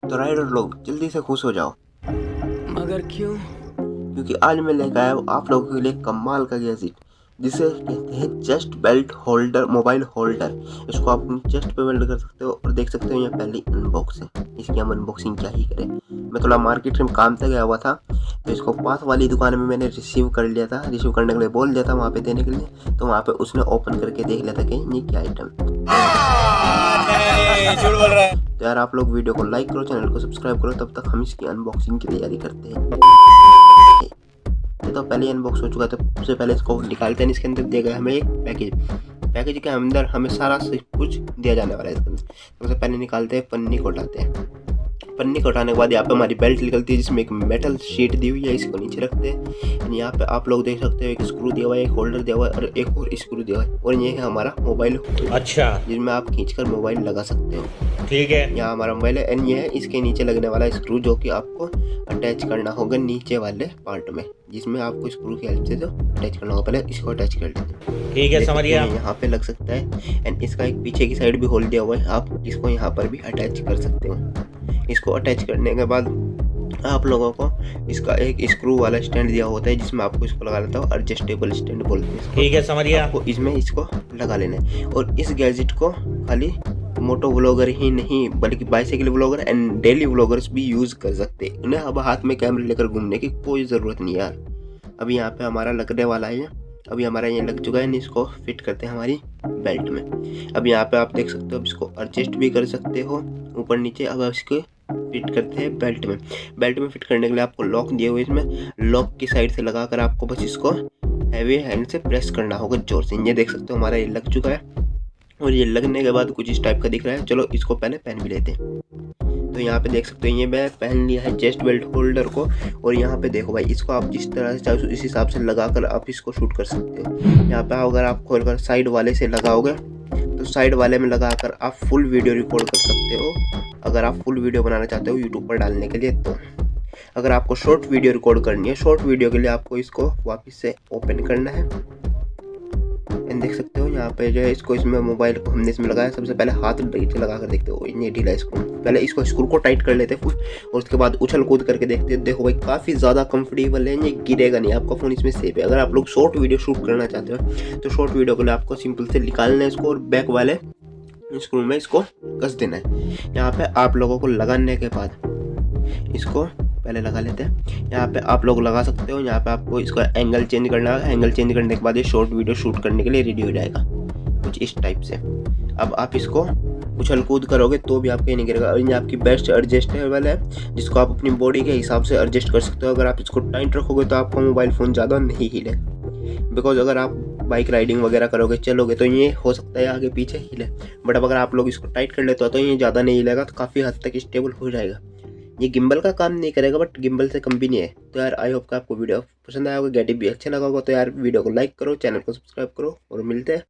तो राइडर लोग जल्दी से खुश हो जाओ, मगर क्यों? क्योंकि आज मैं लेकर आया हूँ आप लोगों के लिए कमाल का गैजेट जिसे कहते हैं chest belt holder, mobile holder. इसको आप अपनी चेस्ट पे बेल्ट कर सकते हो और देख सकते हो ये पहली अनबॉक्सिंग। इसकी हम अनबॉक्सिंग क्या ही करें। मैं थोड़ा मार्केट में काम से गया हुआ था, तो इसको पास वाली दुकान में मैंने रिसीव कर लिया था, रिसीव करने के लिए बोल दिया था वहाँ पे देने के लिए। तो वहाँ पे उसने ओपन करके देख लिया था कि ये क्या आइटम। झूठ बोल रहा है। तो यार आप लोग वीडियो को लाइक करो, चैनल को सब्सक्राइब करो, तब तक हम इसकी अनबॉक्सिंग की तैयारी करते हैं। ये तो पहले अनबॉक्स हो चुका है, तो सबसे पहले इसको निकालते हैं। इसके अंदर दिया गया हमें एक पैकेज के अंदर हमें सारा कुछ दिया जाने वाला है इसके अंदर। सबसे पहले निकालते हैं, पन्नी को उठाते हैं। पन्नी को उठाने के बाद यहाँ पे हमारी बेल्ट निकलती है जिसमें एक मेटल शीट दी हुई है। इसको नीचे रखते हैं। यहाँ पे आप लोग देख सकते हो एक स्क्रू दिया हुआ है, एक होल्डर दिया हुआ है और एक और स्क्रू दिया हुआ है। और ये है हमारा मोबाइल, अच्छा, जिसमें आप खींचकर मोबाइल लगा सकते हो। ठीक है। यहाँ हमारा मोबाइल है एंड ये है इसके नीचे लगने वाला स्क्रू जो कि आपको अटैच करना होगा नीचे वाले पार्ट में, जिसमें आपको स्क्रू की हेल्प से जो अटैच करना होगा। पहले इसको अटैच कर लेते हैं। ठीक है, समझ गया। यहाँ पे लग सकता है एंड इसका एक पीछे की साइड भी होल दिया हुआ है, आप इसको यहाँ पर भी अटैच कर सकते हो। इसको अटैच करने के बाद आप लोगों को इसका एक स्क्रू वाला स्टैंड दिया होता है जिसमें आपको इसको लगा लेता हो, एडजस्टेबल स्टैंड बोलते हैं इसको। ठीक है, समझ गया। आपको इसमें इसको लगा लेना है। और इस गैजेट को खाली मोटो व्लॉगर ही नहीं बल्कि bicycle vlogger and daily vloggers भी यूज़ कर सकते हैं। उन्हें अब हाथ में कैमरे लेकर घूमने की कोई ज़रूरत नहीं यार। अभी यहाँ पे हमारा लगने वाला है, अभी हमारा ये लग चुका है। इसको फिट करते हैं हमारी बेल्ट में। अब यहाँ पे आप देख सकते हो, अब इसको एडजस्ट भी कर सकते हो ऊपर नीचे। अब इसको फिट करते हैं बेल्ट में। बेल्ट में फिट करने के लिए आपको लॉक दिए हुए, इसमें लॉक की साइड से लगाकर आपको बस इसको हैवी हैंड से प्रेस करना होगा जोर से। ये देख सकते हो हमारा ये लग चुका है और ये लगने के बाद कुछ इस टाइप का दिख रहा है। चलो इसको पहले पहन भी लेते हैं। तो यहाँ पे देख सकते हो ये मैं पहन लिया है चेस्ट बेल्ट होल्डर को। और यहाँ पे देखो भाई, इसको आप जिस तरह से चाहो इस हिसाब से लगाकर आप इसको शूट कर सकते हो। यहाँ पे अगर आप खोलकर साइड वाले से लगाओगे तो साइड वाले में लगाकर आप फुल वीडियो रिकॉर्ड कर सकते हो, अगर आप फुल वीडियो बनाना चाहते हो यूट्यूब पर डालने के लिए। तो अगर आपको शॉर्ट वीडियो रिकॉर्ड करनी है, शॉर्ट वीडियो के लिए आपको इसको वापस से ओपन करना है। देख सकते हो यहाँ पे जो है इसको, इसमें मोबाइल को हमने इसमें लगाया। सबसे पहले हाथ नीचे लगा कर देखते हो, ये ढीला इसको पहले इसको स्क्रू को टाइट कर लेते हैं फुल, और उसके बाद उछल कूद करके देखते हैं। देखो भाई काफ़ी ज़्यादा कंफर्टेबल है, ये गिरेगा नहीं, आपका फ़ोन इसमें सेफ है। अगर आप लोग शॉर्ट वीडियो शूट करना चाहते हो तो शॉर्ट वीडियो के लिए आपको सिंपल से निकालना है इसको और बैक वाले स्क्रू में इसको कस देना है। यहाँ पे आप लोगों को लगाने के बाद इसको पहले लगा लेते हैं। यहाँ पे आप लोग लगा सकते हो। यहाँ पे आपको इसका एंगल चेंज करना है। एंगल चेंज करने के बाद ये शॉर्ट वीडियो शूट करने के लिए रेडी हो जाएगा कुछ इस टाइप से। अब आप इसको उछल कूद करोगे तो भी आपके नहीं गिरेगा। और ये आपकी बेस्ट एडजस्टेबल है जिसको आप अपनी बॉडी के हिसाब से एडजस्ट कर सकते हो। अगर आप इसको टाइट रखोगे तो आपका मोबाइल फ़ोन ज़्यादा नहीं हिलेगा, बिकॉज अगर आप बाइक राइडिंग वगैरह करोगे चलोगे तो ये हो सकता है आगे पीछे हिले। बट अब अगर आप लोग इसको टाइट कर लेते हो तो ये ज़्यादा नहीं हिलेगा, तो काफ़ी हद तक स्टेबल हो जाएगा। ये गिम्बल का काम नहीं करेगा बट गिम्बल से कम भी नहीं है। तो यार आई होप कि आपको वीडियो पसंद आया होगा, गैजेट भी अच्छा लगा होगा। तो यार वीडियो को लाइक करो, चैनल को सब्सक्राइब करो और मिलते हैं